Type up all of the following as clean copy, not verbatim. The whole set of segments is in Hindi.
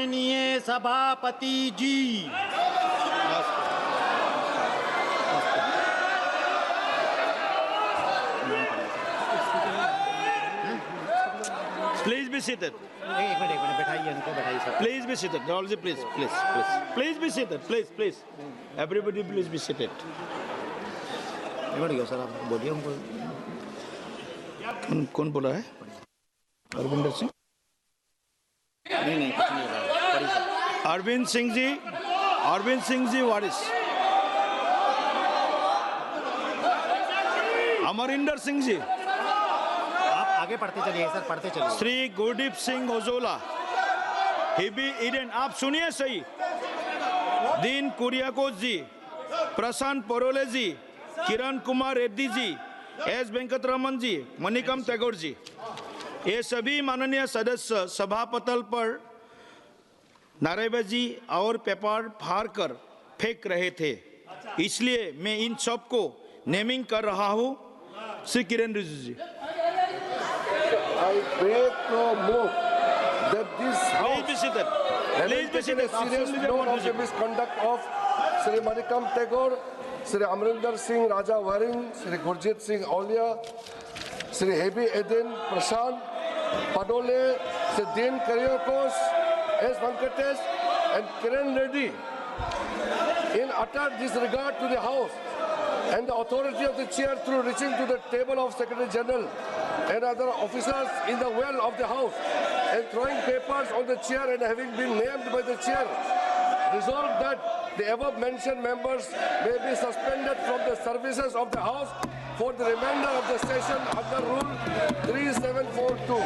माननीय सभापति जी। Please be seated. एक मिनट बैठाइए, उनको बैठाइए sir. Please be seated. Raulji, please be seated. Please. Everybody, please be seated. बैठ गया सर, आप बोलिए उनको। कौन बोला है? अरविंदर सिंह। नहीं कुछ नहीं होगा। अरविंद सिंह जी वारिस। अमरिंदर सिंह जी। आप आगे पढ़ते चलिए सर, पढ़ते चलिए। श्री गुरदीप सिंह ओजोला, हिबी ईडन, आप सुनिए सही। दीन कुरियाकोस जी, प्रशांत परोले जी, किरण कुमार रेड्डी जी, एस वेंकटरमन जी, मणिकम टैगोर जी, ये सभी माननीय सदस्य सभापटल पर नारेबाजी और पेपर फाड़ कर फेंक रहे थे, इसलिए मैं इन सब को नेमिंग कर रहा हूँ। श्री किरण रिजिजू जी। I beg to move that this Please be house seated. having taken a serious note of the misconduct of Sri Manikam Tagore, Sri Amrinder Singh Raja Waring, Sri Gurjit Singh Aulia, Sri Hebi Eden Prashant Padole, Sri Dean Karyakos, S. Venkatesh and Kiran Reddy in utter disregard to the house and the authority of the chair through reaching to the table of Secretary General and other officers in the well of the house and throwing papers on the chair and having been named by the chair, resolved that the above mentioned members may be suspended from the services of the house for the remainder of the session under Rule 3742.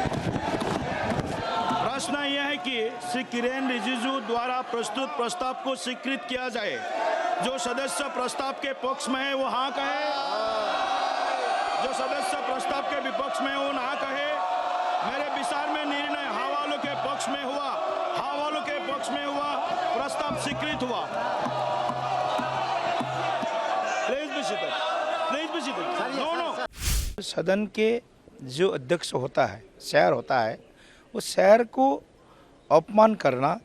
प्रश्न यह है कि श्री किरेन रिजिजू द्वारा प्रस्तुत प्रस्ताव को स्वीकृत किया जाए। जो सदस्य प्रस्ताव के पक्ष में है वो हाँ कहे, जो सदस्य प्रस्ताव के विपक्ष में वो ना कहे। मेरे विचार में निर्णय हाँ वालों के पक्ष में हुआ, हाँ वालों के पक्ष में हुआ, प्रस्ताव स्वीकृत हुआ। Please be seated. नो। सदन के जो अध्यक्ष होता है, शेयर होता है, उस शेयर को अपमान करना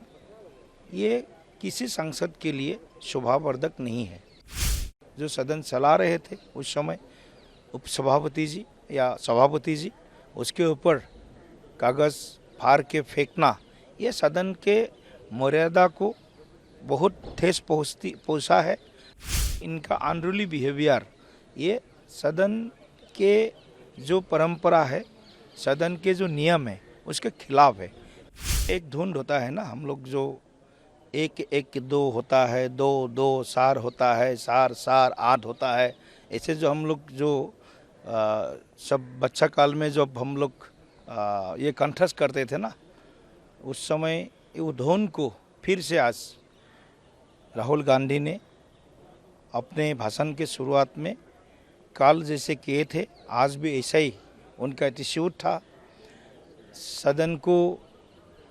ये किसी सांसद के लिए शोभावर्धक नहीं है। जो सदन चला रहे थे उस समय उपसभापति जी या सभापति जी, उसके ऊपर कागज़ फाड़ के फेंकना, ये सदन के मर्यादा को बहुत ठेस पहुंचा है। इनका अनरूली बिहेवियर ये सदन के जो परंपरा है, सदन के जो नियम है, उसके खिलाफ है। एक धुंध होता है ना, हम लोग जो एक एक दो होता है, दो दो सार होता है, सार सार आठ होता है, ऐसे जो हम लोग जो सब बच्चा काल में जब हम लोग ये कंठस्थ करते थे ना, उस समय वो धुन को फिर से आज राहुल गांधी ने अपने भाषण के शुरुआत में काल जैसे किए थे, आज भी ऐसा ही उनका एटीट्यूड था। सदन को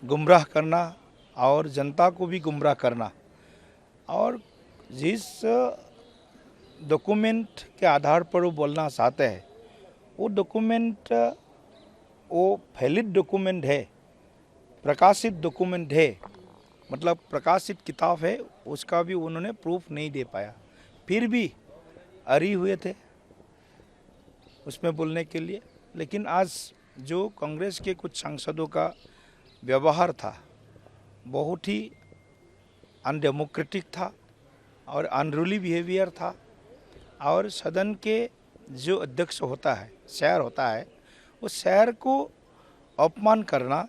गुमराह करना और जनता को भी गुमराह करना, और जिस डॉक्यूमेंट के आधार पर वो बोलना चाहते हैं, वो डॉक्यूमेंट वो वैलिड डॉक्यूमेंट है, प्रकाशित डॉक्यूमेंट है, मतलब प्रकाशित किताब है, उसका भी उन्होंने प्रूफ नहीं दे पाया। फिर भी अड़ी हुए थे उसमें बोलने के लिए। लेकिन आज जो कांग्रेस के कुछ सांसदों का व्यवहार था, बहुत ही अनडेमोक्रेटिक था और अनरूली बिहेवियर था, और सदन के जो अध्यक्ष होता है, शेयर होता है, उस शेयर को अपमान करना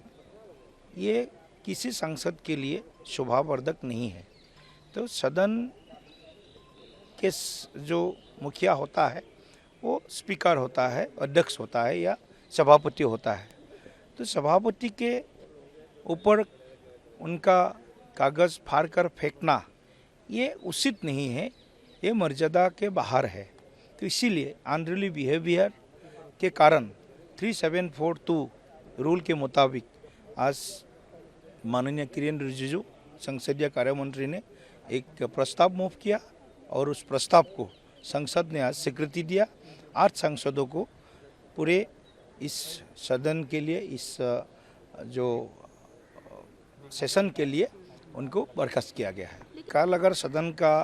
ये किसी सांसद के लिए शोभावर्धक नहीं है। तो सदन के जो मुखिया होता है वो स्पीकर होता है, अध्यक्ष होता है या सभापति होता है। तो सभापति के ऊपर उनका कागज़ फाड़ कर फेंकना ये उचित नहीं है, ये मर्यादा के बाहर है। तो इसीलिए अनरूली बिहेवियर के कारण 3742 रूल के मुताबिक आज माननीय किरेन रिजिजू संसदीय कार्य मंत्री ने एक प्रस्ताव मूव किया और उस प्रस्ताव को संसद ने आज स्वीकृति दिया। 8 सांसदों को पूरे इस सदन के लिए, इस जो सेशन के लिए उनको बर्खास्त किया गया है। कल अगर सदन का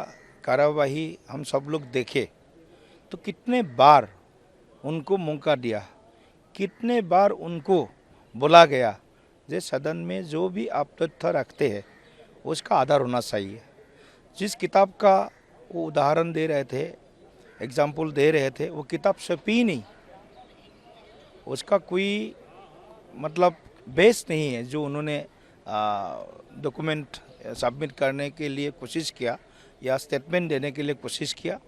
कार्यवाही हम सब लोग देखें तो कितने बार उनको मौका दिया, कितने बार उनको बोला गया जे सदन में जो भी आप तथ्य रखते हैं उसका आधार होना चाहिए। जिस किताब का वो उदाहरण दे रहे थे, एग्जाम्पल दे रहे थे, वो किताब छपी नहीं, उसका कोई मतलब बेस नहीं है जो उन्होंने डॉक्यूमेंट सबमिट करने के लिए कोशिश किया या स्टेटमेंट देने के लिए कोशिश किया।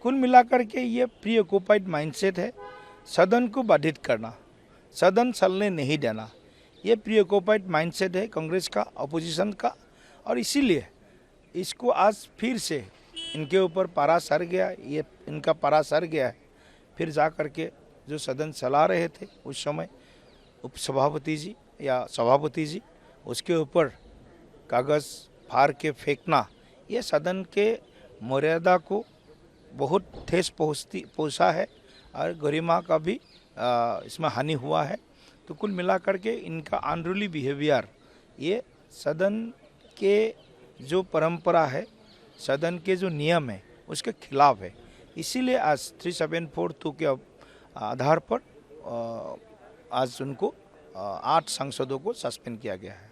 कुल मिलाकर के ये प्री ऑक्युपाइड माइंडसेट है, सदन को बाधित करना, सदन चलने नहीं देना, ये प्री ऑक्युपाइड माइंडसेट है कांग्रेस का, अपोजिशन का। और इसीलिए इसको आज फिर से इनके ऊपर पारा सर गया, ये इनका पारा सर गया है। फिर जा कर के जो सदन चला रहे थे उस समय उपसभापति जी या सभापति जी, उसके ऊपर कागज़ फाड़ के फेंकना, ये सदन के मर्यादा को बहुत ठेस पहुंचा है और गरिमा का भी इसमें हानि हुआ है। तो कुल मिलाकर के इनका अनरूली बिहेवियर ये सदन के जो परंपरा है, सदन के जो नियम है, उसके खिलाफ है। इसीलिए आज 3742 के आधार पर आज उनको 8 सांसदों को सस्पेंड किया गया है।